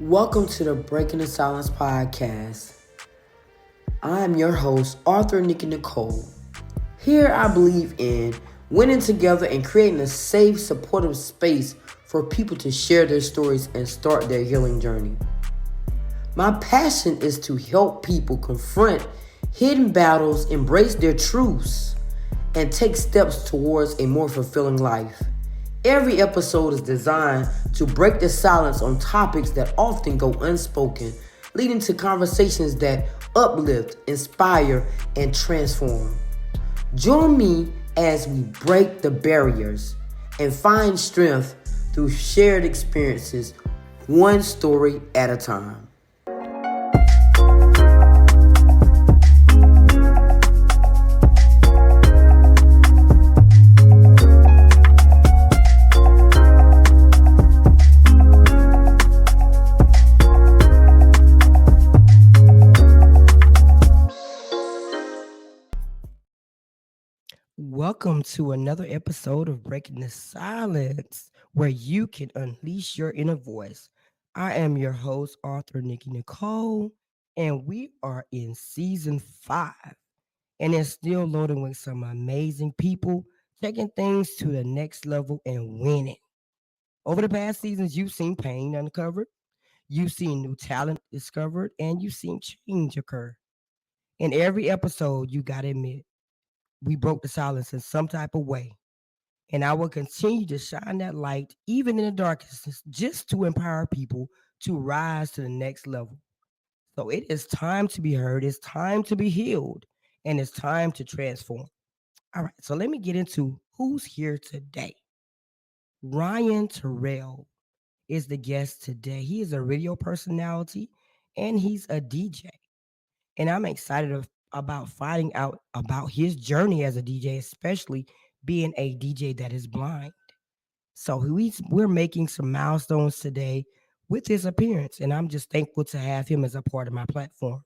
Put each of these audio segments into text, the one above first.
Welcome to the Breaking the Silence podcast. I am your host, Author Nikki Nicole. Here I believe in winning together and creating a safe, supportive space for people to share their stories and start their healing journey. My passion is to help people confront hidden battles, embrace their truths, and take steps towards a more fulfilling life. Every episode is designed to break the silence on topics that often go unspoken, leading to conversations that uplift, inspire, and transform. Join me as we break the barriers and find strength through shared experiences, one story at a time. Welcome to another episode of Breaking the Silence, where you can unleash your inner voice. I am your host, Author Nikki Nicole, and we are in season 5, and it's still loading with some amazing people taking things to the next level and winning. Over the past seasons, you've seen pain uncovered, you've seen new talent discovered, and you've seen change occur. In every episode, you got to admit, we broke the silence in some type of way. And I will continue to shine that light even in the darkness just to empower people to rise to the next level. So it is time to be heard, it's time to be healed, and it's time to transform. All right, so let me get into who's here today. Ryan Terrell is the guest today. He is a radio personality and he's a DJ. And I'm excited about finding out about his journey as a DJ, especially being a DJ that is blind. So we're making some milestones today with his appearance, and I'm just thankful to have him as a part of my platform.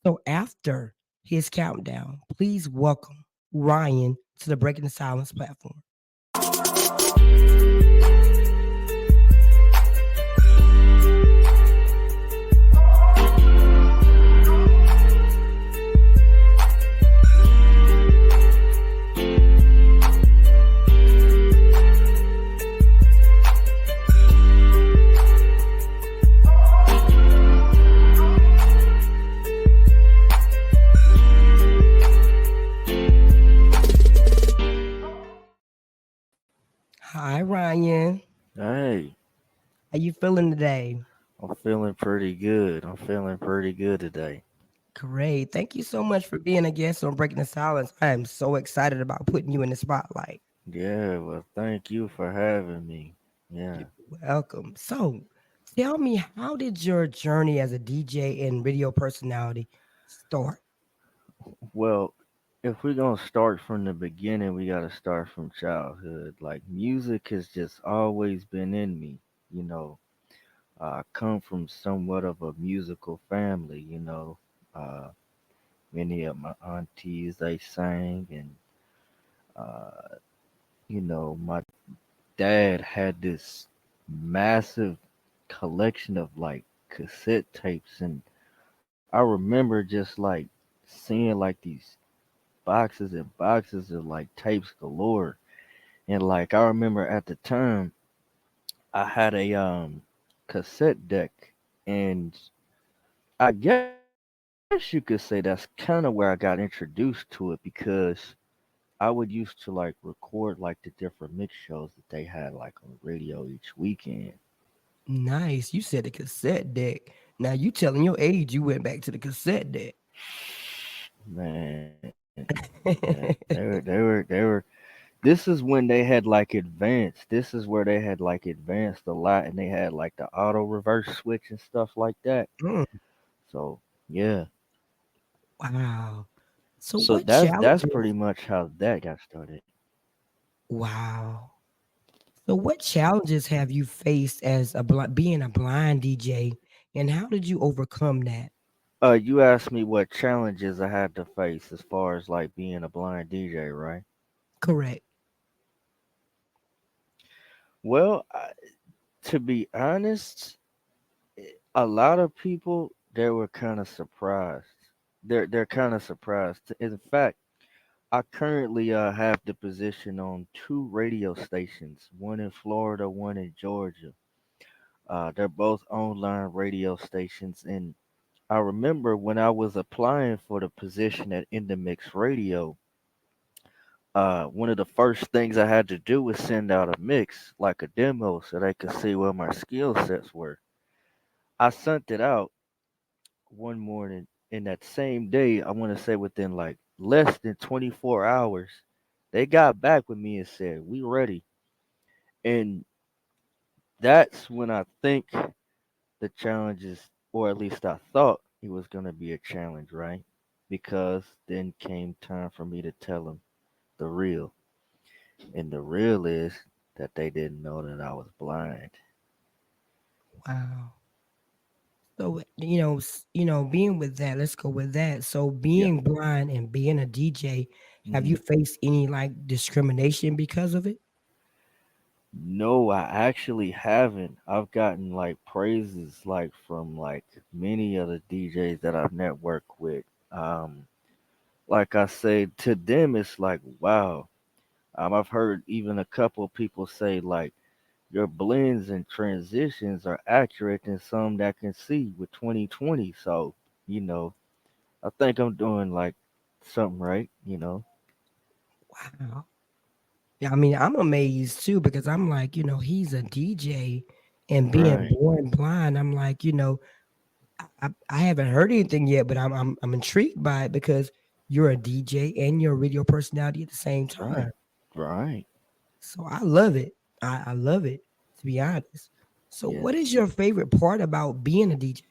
So after his countdown, please welcome Ryan to the Breaking the Silence platform. Hi, Ryan. Hey, How you feeling today? I'm feeling pretty good. I'm feeling pretty good today. Great. Thank you so much for being a guest on Breaking the Silence. I am so excited about putting you in the spotlight. Yeah, well, thank you for having me. You're Yeah. welcome. So, tell me, how did your journey as a DJ and radio personality start? Well, if we're going to start from the beginning, we got to start from childhood. Like, music has just always been in me. You know, I come from somewhat of a musical family, Uh, Many of my aunties, they sang, and, uh, my dad had this massive collection of like cassette tapes, and I remember just like seeing like these boxes and boxes of like tapes galore. And like I remember at the time I had a cassette deck, and I guess you could say that's kind of where I got introduced to it, because I would used to like record like the different mix shows that they had like on the radio each weekend. Nice. You said the cassette deck. Now you telling your age you went back to the cassette deck. Man, yeah, they were. This is when they had like advanced. This is where they had like advanced a lot, and they had like the auto reverse switch and stuff like that. Mm, So yeah, wow. So so what that's challenges? pretty much how that got started. Wow. So what challenges have you faced as being a blind DJ, and how did you overcome that? You asked me what challenges I had to face as far as like being a blind DJ, right? Correct. Well, to be honest, A lot of people they were kind of surprised. They're kind of surprised. In fact, I currently have the position on two radio stations, one in Florida, one in Georgia. They're both online radio stations, and I remember when I was applying for the position at In the Mix Radio, one of the first things I had to do was send out a mix, like a demo, so they could see what my skill sets were. I sent it out one morning, and that same day, I want to say within like less than 24 hours, they got back with me and said, "We ready." And that's when I think the challenges, or at least I thought it was going to be a challenge, right? Because then came time for me to tell them the real. And the real is that they didn't know that I was blind. Wow. So being with that, let's go with that. So Yeah. being blind and being a DJ, have you hmm faced any like discrimination because of it? No, I actually haven't. I've gotten like praises like from like many of the DJs that I've networked with. Um, like I say, to them it's like wow. I've heard even a couple people say like your blends and transitions are accurate than some that can see with 2020. So, you know, I think I'm doing like something right. Wow. Yeah, I mean, I'm amazed too because I'm like, he's a DJ and being Right, born blind. I'm like, I haven't heard anything yet, but I'm intrigued by it because you're a DJ and you're a radio personality at the same right, time. right. So I love it. I love it, to be honest. So Yes. what is your favorite part about being a DJ?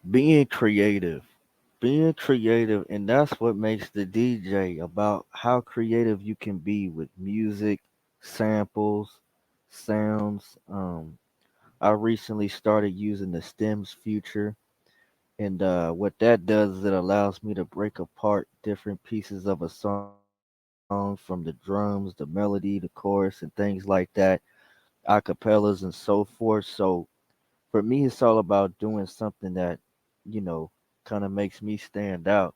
Being creative. Being creative, and that's what makes the DJ about how creative you can be with music, samples, sounds. I recently started using the stems feature. And what that does is it allows me to break apart different pieces of a song from the drums, the melody, the chorus, and things like that, acapellas and so forth. So for me, it's all about doing something that, you know, kind of makes me stand out.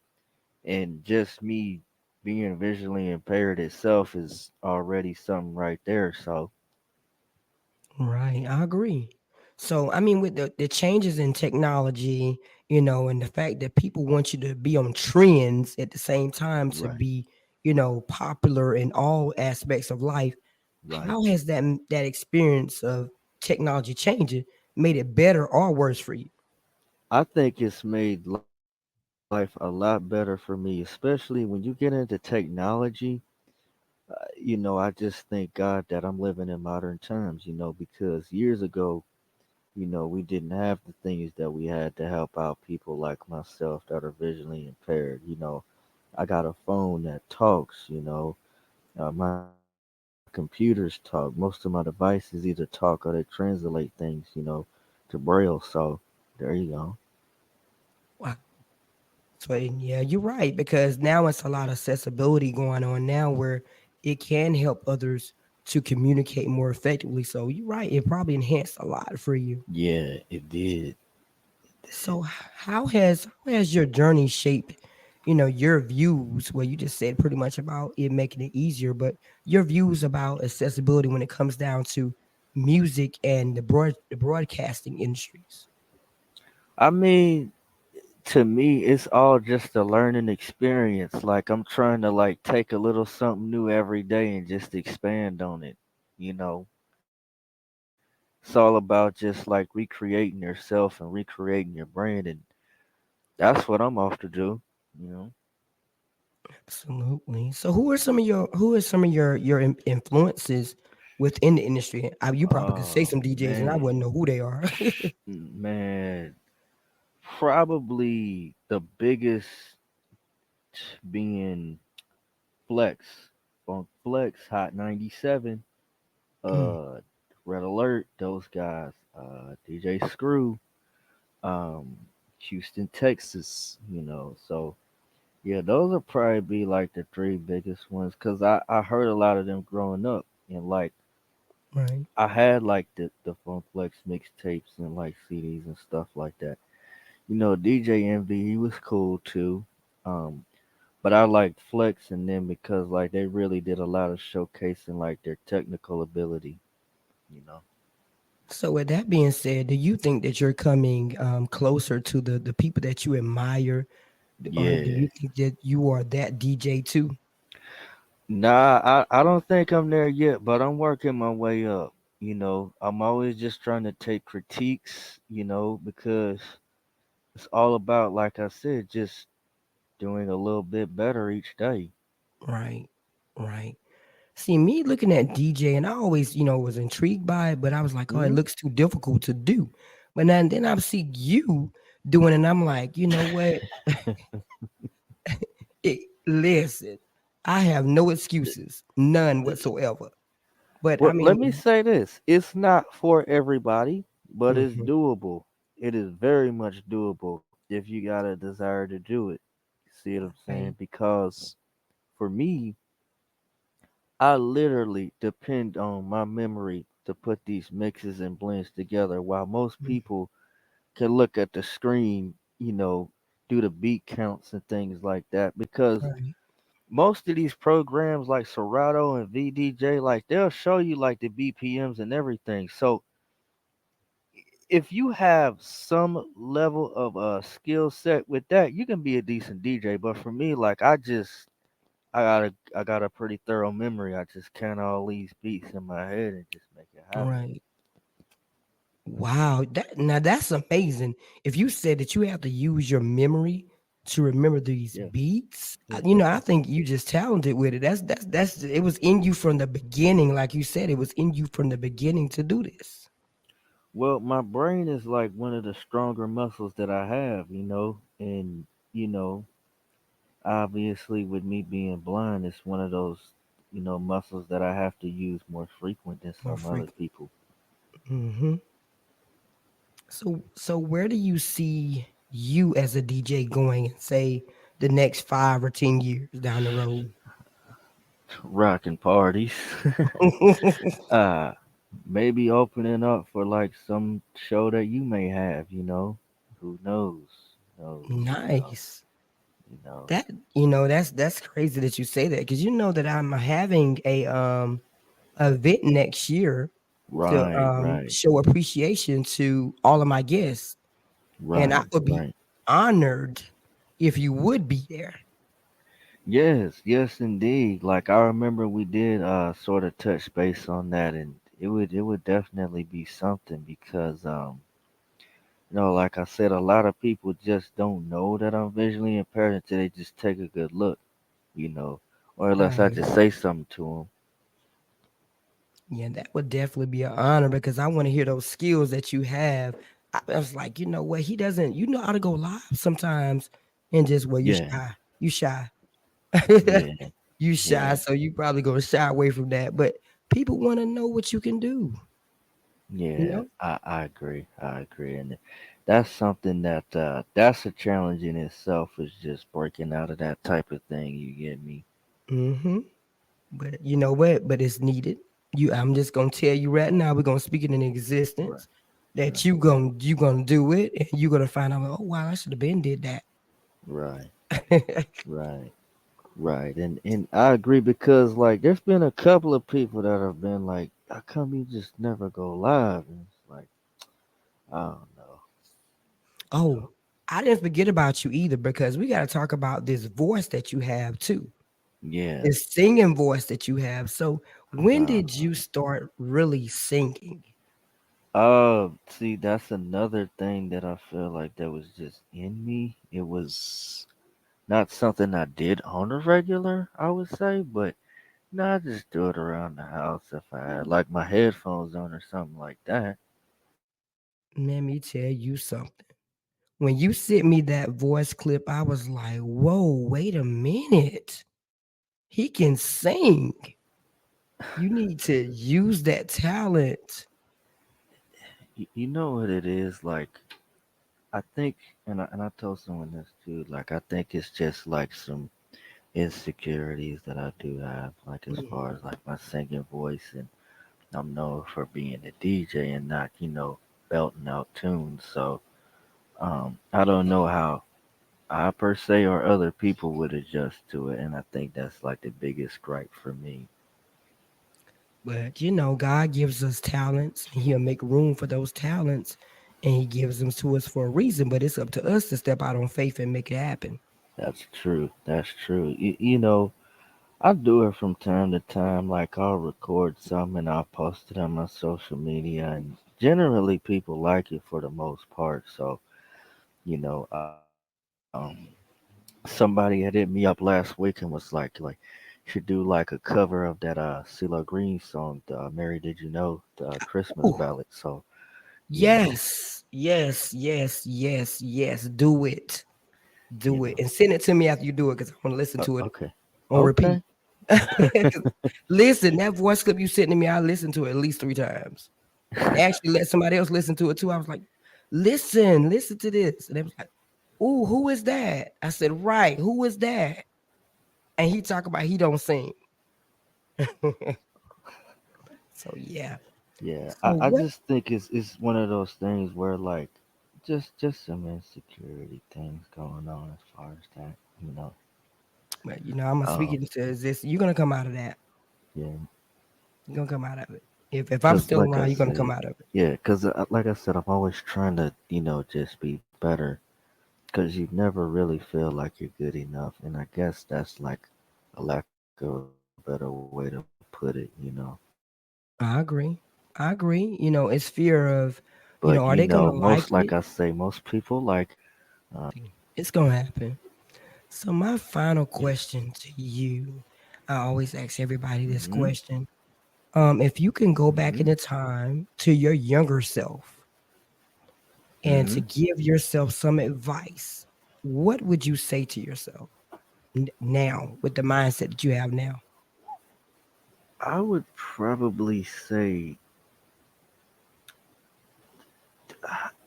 And just me being visually impaired itself is already something right there. So, Right, I agree. So, I mean, with the changes in technology, and the fact that people want you to be on trends at the same time to right, be, popular in all aspects of life, right. how has that experience of technology changing made it better or worse for you? I think it's made life a lot better for me, especially when you get into technology. I just thank God that I'm living in modern times, because years ago, we didn't have the things that we had to help out people like myself that are visually impaired. I got a phone that talks. My computers talk. Most of my devices either talk or they translate things, to Braille. So there you go. Wow. So, and yeah, you're right because now it's a lot of accessibility going on now where it can help others to communicate more effectively. So you're right, it probably enhanced a lot for you. Yeah, it did. So how has your journey shaped, your views? Well, you just said pretty much about it making it easier, but your views about accessibility when it comes down to music and the broadcasting industries. I mean, to me, it's all just a learning experience. Like I'm trying to like take a little something new every day and just expand on it. You know, it's all about just like recreating yourself and recreating your brand, and that's what I'm off to do. You know. Absolutely. So who are some of your influences within the industry? You probably could say Oh some DJs and I man, wouldn't know who they are. man, probably the biggest being Flex, Funk Flex, Hot 97, Mm, uh, Red Alert, those guys, DJ Screw, um, Houston, Texas. So yeah, those will probably be like the three biggest ones because I heard a lot of them growing up, and like Right. I had like the Funkflex mixtapes and like CDs and stuff like that. You know, DJ Envy, he was cool too. Um, but I liked Flex and them because like they really did a lot of showcasing like their technical ability. You know. So, with that being said, do you think that you're coming closer to the people that you admire, or do Yeah. you think that you are that DJ too? Nah, I don't think I'm there yet, but I'm working my way up. You know, I'm always just trying to take critiques, you know, because it's all about, like I said, just doing a little bit better each day. Right, right. See, me looking at DJ, and I always, was intrigued by it, but I was like, oh, it Hmm. looks too difficult to do. But then I see you doing it, and I'm like, you know what? Listen, I have no excuses, none whatsoever. But I Well, let mean, me say this. It's not for everybody, but it's mhm, doable. It is very much doable if you got a desire to do it. See what I'm saying? right, Because for me, I literally depend on my memory to put these mixes and blends together while most mm, people can look at the screen, you know, do the beat counts and things like that. Because right, most of these programs like Serato and VDJ, like they'll show you like the BPMs and everything. So if you have some level of skill set with that, you can be a decent DJ. But for me, like I got a pretty thorough memory. I just count all these beats in my head and just make it happen. right. Wow, that's amazing. If you said that you have to use your memory to remember these Yeah, beats, yeah, I think you just talented with it. That's it was in you from the beginning, like you said, it was in you from the beginning to do this. well, my brain is like one of the stronger muscles that I have, you know, and you know, obviously with me being blind, it's one of those, you know, muscles that I have to use more frequent than More some other frequent. people. Hmm. So where do you see you as a DJ going in, say, the next 5 or 10 years down the road? Rocking parties. uh Maybe opening up for like some show that you may have, you know. Who knows? Who knows, you know, Nice. you know. That that's crazy that you say that, because you know that I'm having a event next year to Right, right, show appreciation to all of my guests, and I right, would be right. honored if you would be there. Yes, yes indeed. Like I remember we did sort of touch base on that, and it would definitely be something because you know, like I said, a lot of people just don't know that I'm visually impaired until they just take a good look, you know, or unless I Right. just say something to Yeah, that would definitely be an honor, because I want to hear those skills that you have. I was like, you know what? He doesn't, how to go live sometimes, and just, well, you them. shy. You shy. Yeah, You shy. yeah, So you probably gonna shy away from that. But people want to know what you can do, you yeah. know? I agree. I agree, and that's something that that's a challenge in itself. Is just breaking out of that type of thing. You get me? Hmm. But you know what? But it's needed. I'm just gonna tell you right now, we're gonna speak it in Right, existence, right, that you gonna do it, and you're gonna find out, oh wow, I should have been did that. right, right. Right, and I agree because like there's been a couple of people that have been like, "How come you just never go live?" And it's like, I don't know, you Oh, know. I didn't forget about you either, because we got to talk about this voice that you have too. Yeah. This singing voice that you have. So, when did Uh-huh. you start really singing? See, that's another thing that I feel like that was just in me. It was not something I did on a regular, I would say, but no, I just do it around the house if I had like my headphones on or something like that. Let me tell you something. When you sent me that voice clip, I was like, whoa, wait a minute. He can sing. You need to use that talent. You know what it is like. I think, and I told someone this too. Like, I think it's just like some insecurities that I do have, like as far Mhm. as like my singing voice, and I'm known for being a DJ and not, belting out tunes. So I don't know how I per se or other people would adjust to it, and I think that's like the biggest gripe for me. But God gives us talents, and He'll make room for those talents, and He gives them to us for a reason. But it's up to us to step out on faith and make it happen. That's true. That's true. I do it from time to time. Like I'll record some and I'll post it on my social media, and generally people like it for the most part. So you know, somebody had hit me up last week and was like, should do like a cover of that CeeLo Green song, "Mary Did You Know," the Christmas Oh, ballad. So you know, yes, yes, yes, yes, yes. Do it, you do it, know. and send it to me after you do it because I want to listen to it Okay, on repeat. okay. 'Cause listen, that voice clip you sent to me, I listened to it at least 3 times, and actually let somebody else listen to it too. I was like, listen to this, and they was like, "Ooh, who is that?" I said, "Right, who is that?" And he talk about he don't sing. So yeah. Yeah, So I what? just think it's one of those things where like just some insecurity things going on as far as that, you know. Well, I'm gonna speak Um, it into existence. You're gonna come out of that. yeah, You're gonna come out of it. If I'm cause still like I around, you're gonna come say, out of it. yeah, cause like I said, I'm always trying to just be better, cause you never really feel like you're good enough, and I guess that's like a lack of a better way to put it, you know. I agree. I agree. It's fear of, But are they gonna most like like I it? say, most people like, It's gonna happen. So my final question to you, I always ask everybody this mm-hmm, question. If you can go back mm-hmm, in the time to your younger self and mm-hmm. to give yourself some advice, what would you say to yourself now with the mindset that you have now? I would probably say,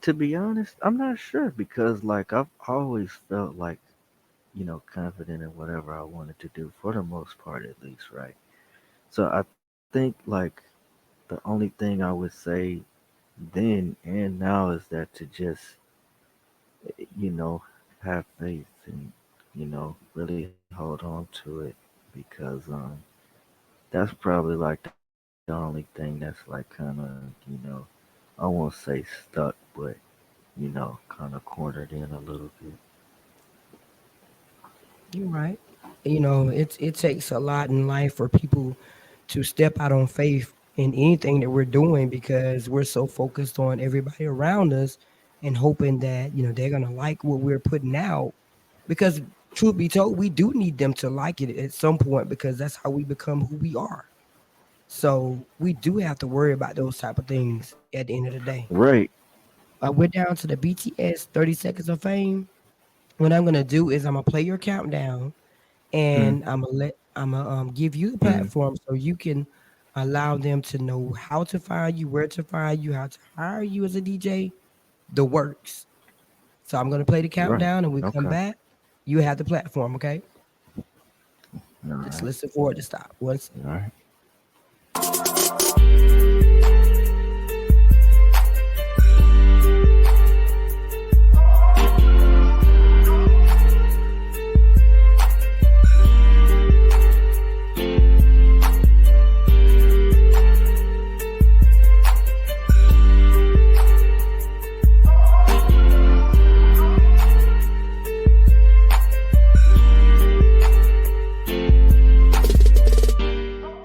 to be honest, I'm not sure because like I've always felt like, confident in whatever I wanted to do for the most part at least, right? So I think like the only thing I would say then and now is that to just, you know, have faith and, really hold on to it because that's probably like the only thing that's like kind of, I won't say stuck, but kind of cornered in a little bit. You're right. It takes a lot in life for people to step out on faith in anything that we're doing because we're so focused on everybody around us and hoping that they're gonna like what we're putting out. Because truth be told, we do need them to like it at some point because that's how we become who we are. So we do have to worry about those type of things at the end of the day. Right. We're down to the BTS 30 seconds of fame. What I'm gonna do is I'm gonna play your countdown Mm, and I'm gonna give you the mm, platform so you can allow them to know how to find you, where to find you, how to hire you as a DJ, the works. So I'm gonna play the right. countdown and we come Okay. back. You have the platform, okay? All Just right. listen for it to stop. Once All right.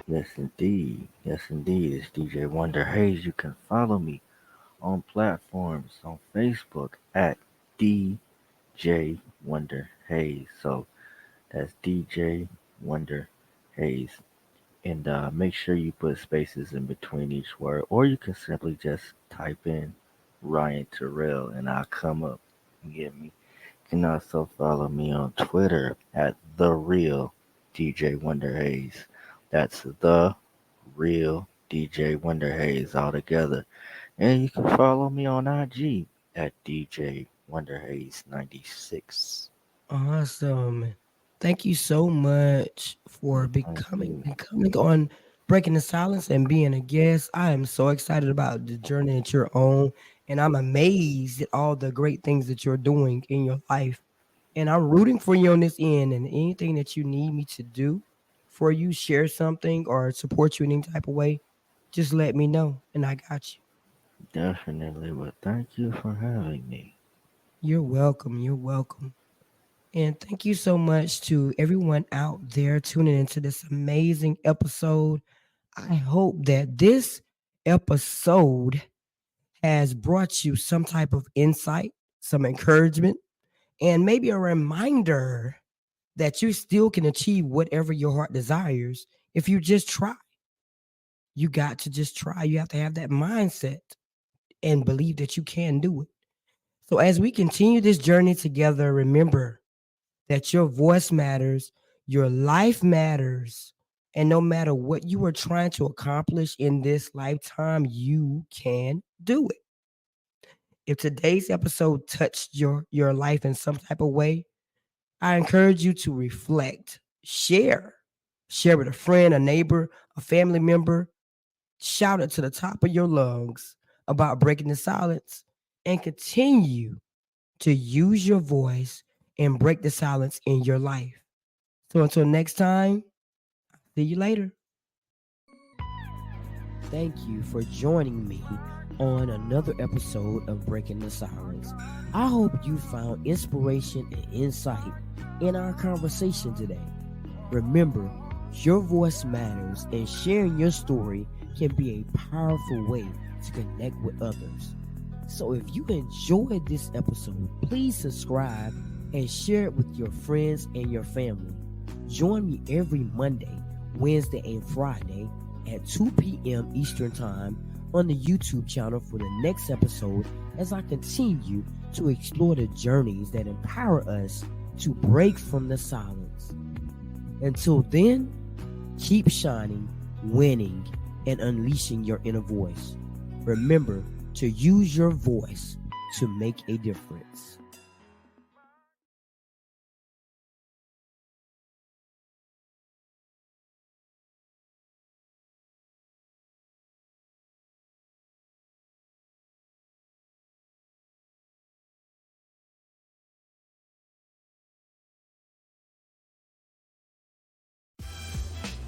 Yes, indeed. Yes, indeed. It's DJ Wonder Hayes. You can follow me on platforms on Facebook at DJ Wonder Hayes. So that's DJ Wonder Hayes. And make sure you put spaces in between each word, or you can simply just type in Ryan Terrell and I'll come up. You get me? You can also follow me on Twitter at the real DJ Wonder Hayes. That's the real DJ Wonder Hayes all together. And you can follow me on IG at DJ Wonder Hayes 96. awesome. Thank you so much for Thank becoming you. becoming on breaking the silence and being a guest. I am so excited about the journey that you're on, and I'm amazed at all the great things that you're doing in your life. And I'm rooting for you on this end. And anything that you need me to do for you, share something or support you in any type of way, just let me know, and I got you. Definitely. But thank you for having me. You're welcome. You're welcome. And thank you so much to everyone out there tuning into this amazing episode. I hope that this episode has brought you some type of insight, some encouragement, and maybe a reminder that you still can achieve whatever your heart desires if you just try. You got to just try. You have to have that mindset and believe that you can do it. So, as we continue this journey together, remember that your voice matters, your life matters, and no matter what you are trying to accomplish in this lifetime, you can do it. If today's episode touched your life in some type of way, I encourage you to reflect, share with a friend, a neighbor, a family member, shout it to the top of your lungs about breaking the silence, and continue to use your voice and break the silence in your life. So until next time, see you later. Thank you for joining me on another episode of Breaking the Silence. I hope you found inspiration and insight in our conversation today. Remember, your voice matters, and sharing your story can be a powerful way to connect with others. So if you enjoyed this episode, please subscribe and share it with your friends and your family. Join me every Monday, Wednesday, and Friday at 2 p.m. Eastern Time on the YouTube channel for the next episode as I continue to explore the journeys that empower us to break from the silence. Until then, keep shining, winning, and unleashing your inner voice. Remember to use your voice to make a difference.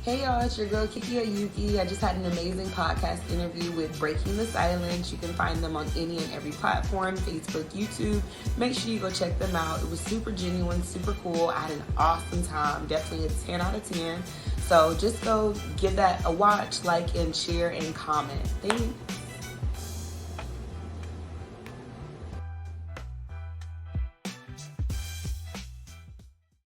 Hey y'all, it's your girl Kiki Yuki. I just had an amazing podcast interview with Breaking the Silence. You can find them on any and every platform, Facebook, YouTube. Make sure you go check them out. It was super genuine, super cool. I had an awesome time. Definitely a 10 out of 10. So just go give that a watch, like, and share and comment. Thanks.